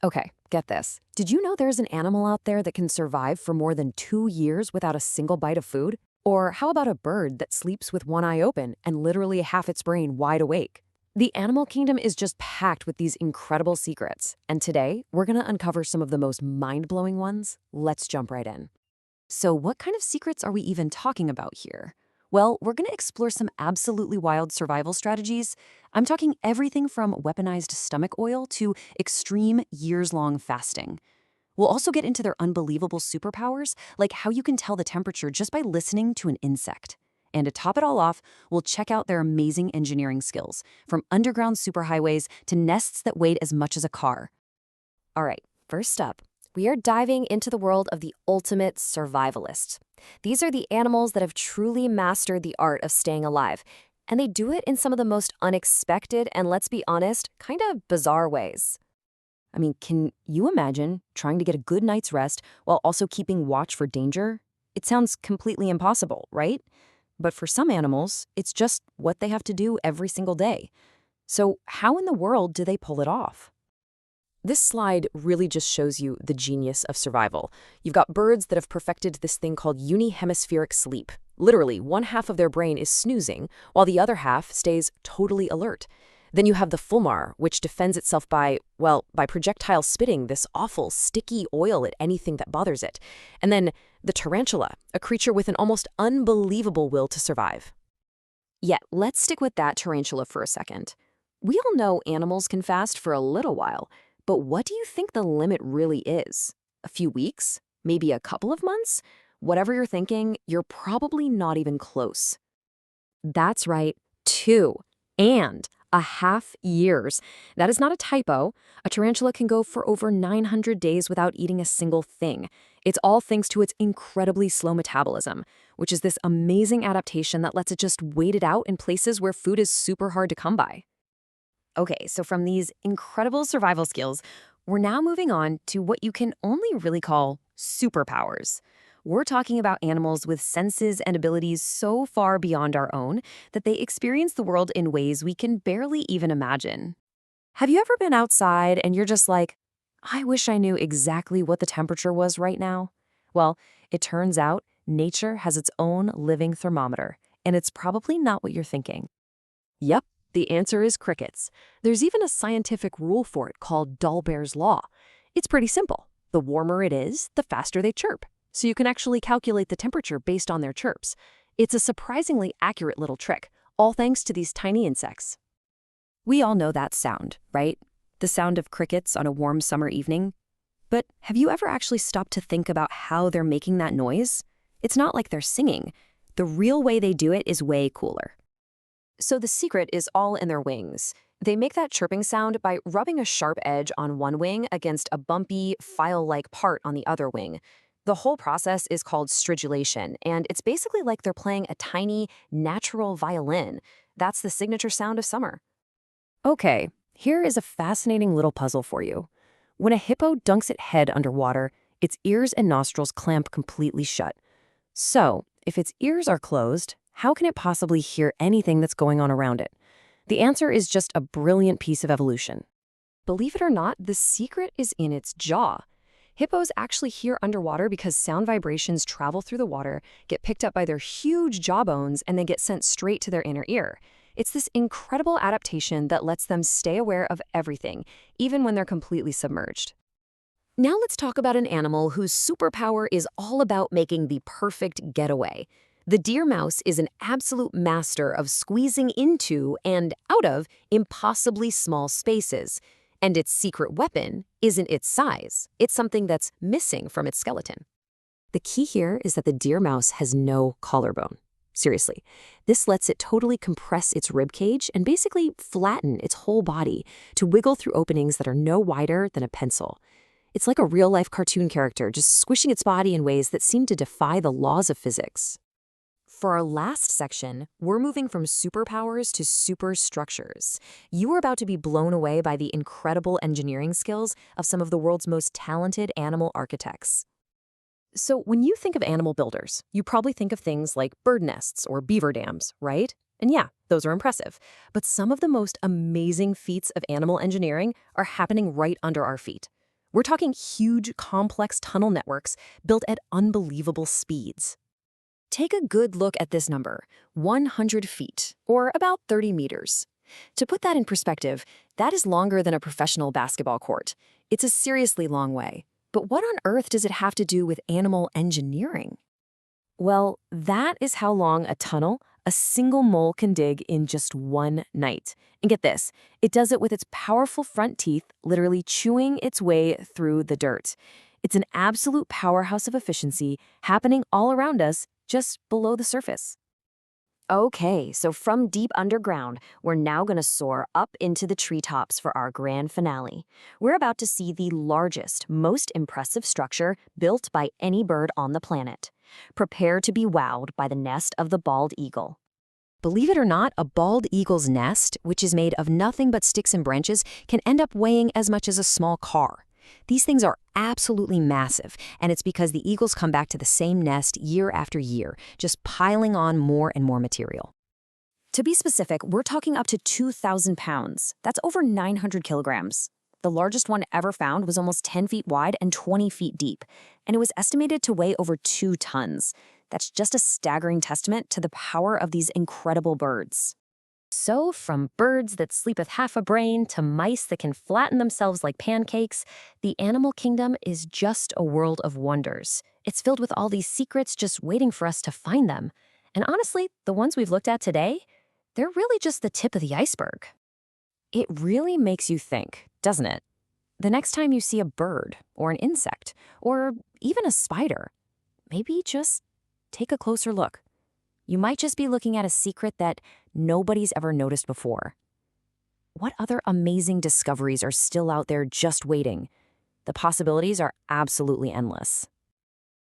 Okay, get this. Did you know there's an animal out there that can survive for more than 2 years without a single bite of food? Or how about a bird that sleeps with one eye open and literally half its brain wide awake? The animal kingdom is just packed with these incredible secrets. And today, we're going to uncover some of the most mind-blowing ones. Let's jump right in. So, what kind of secrets are we even talking about here? Well, we're going to explore some absolutely wild survival strategies. I'm talking everything from weaponized stomach oil to extreme years long fasting. We'll also get into their unbelievable superpowers, like how you can tell the temperature just by listening to an insect. And to top it all off, we'll check out their amazing engineering skills, from underground superhighways to nests that weighed as much as a car. All right, first up, we are diving into the world of the ultimate survivalist. These are the animals that have truly mastered the art of staying alive, and they do it in some of the most unexpected and, let's be honest, kind of bizarre ways. I mean, can you imagine trying to get a good night's rest while also keeping watch for danger? It sounds completely impossible, right? But for some animals, it's just what they have to do every single day. So how in the world do they pull it off? This slide really just shows you the genius of survival. You've got birds that have perfected this thing called unihemispheric sleep. Literally, one half of their brain is snoozing, while the other half stays totally alert. Then you have the fulmar, which defends itself by projectile spitting this awful, sticky oil at anything that bothers it. And then the tarantula, a creature with an almost unbelievable will to survive. Yet, let's stick with that tarantula for a second. We all know animals can fast for a little while, but what do you think the limit really is? A few weeks? Maybe a couple of months? Whatever you're thinking, you're probably not even close. That's right, 2.5 years. That is not a typo. A tarantula can go for over 900 days without eating a single thing. It's all thanks to its incredibly slow metabolism, which is this amazing adaptation that lets it just wait it out in places where food is super hard to come by. Okay, so from these incredible survival skills, we're now moving on to what you can only really call superpowers. We're talking about animals with senses and abilities so far beyond our own that they experience the world in ways we can barely even imagine. Have you ever been outside and you're just like, I wish I knew exactly what the temperature was right now? Well, it turns out nature has its own living thermometer, and it's probably not what you're thinking. Yep. The answer is crickets. There's even a scientific rule for it called Dolbear's Law. It's pretty simple. The warmer it is, the faster they chirp. So you can actually calculate the temperature based on their chirps. It's a surprisingly accurate little trick, all thanks to these tiny insects. We all know that sound, right? The sound of crickets on a warm summer evening. But have you ever actually stopped to think about how they're making that noise? It's not like they're singing. The real way they do it is way cooler. So the secret is all in their wings. They make that chirping sound by rubbing a sharp edge on one wing against a bumpy, file-like part on the other wing. The whole process is called stridulation, and it's basically like they're playing a tiny, natural violin. That's the signature sound of summer. Okay, here is a fascinating little puzzle for you. When a hippo dunks its head underwater, its ears and nostrils clamp completely shut. So, if its ears are closed, how can it possibly hear anything that's going on around it? The answer is just a brilliant piece of evolution. Believe it or not, the secret is in its jaw. Hippos actually hear underwater because sound vibrations travel through the water, get picked up by their huge jawbones, and then get sent straight to their inner ear. It's this incredible adaptation that lets them stay aware of everything, even when they're completely submerged. Now let's talk about an animal whose superpower is all about making the perfect getaway. The deer mouse is an absolute master of squeezing into and out of impossibly small spaces. And its secret weapon isn't its size. It's something that's missing from its skeleton. The key here is that the deer mouse has no collarbone. Seriously, this lets it totally compress its rib cage and basically flatten its whole body to wiggle through openings that are no wider than a pencil. It's like a real-life cartoon character just squishing its body in ways that seem to defy the laws of physics. For our last section, we're moving from superpowers to superstructures. You are about to be blown away by the incredible engineering skills of some of the world's most talented animal architects. So when you think of animal builders, you probably think of things like bird nests or beaver dams, right? And yeah, those are impressive. But some of the most amazing feats of animal engineering are happening right under our feet. We're talking huge, complex tunnel networks built at unbelievable speeds. Take a good look at this number, 100 feet, or about 30 meters. To put that in perspective, that is longer than a professional basketball court. It's a seriously long way. But what on earth does it have to do with animal engineering? Well, that is how long a tunnel a single mole can dig in just one night. And get this, it does it with its powerful front teeth literally chewing its way through the dirt. It's an absolute powerhouse of efficiency happening all around us, just below the surface. Okay, so from deep underground, we're now going to soar up into the treetops for our grand finale. We're about to see the largest, most impressive structure built by any bird on the planet. Prepare to be wowed by the nest of the bald eagle. Believe it or not, a bald eagle's nest, which is made of nothing but sticks and branches, can end up weighing as much as a small car. These things are absolutely massive, and it's because the eagles come back to the same nest year after year, just piling on more and more material. To be specific, we're talking up to 2,000 pounds. That's over 900 kilograms. The largest one ever found was almost 10 feet wide and 20 feet deep, and it was estimated to weigh over 2 tons. That's just a staggering testament to the power of these incredible birds. So, from birds that sleep with half a brain to mice that can flatten themselves like pancakes, the animal kingdom is just a world of wonders. It's filled with all these secrets just waiting for us to find them. And honestly, the ones we've looked at today, they're really just the tip of the iceberg. It really makes you think, doesn't it? The next time you see a bird or an insect or even a spider, maybe just take a closer look. You might just be looking at a secret that nobody's ever noticed before. What other amazing discoveries are still out there just waiting? The possibilities are absolutely endless.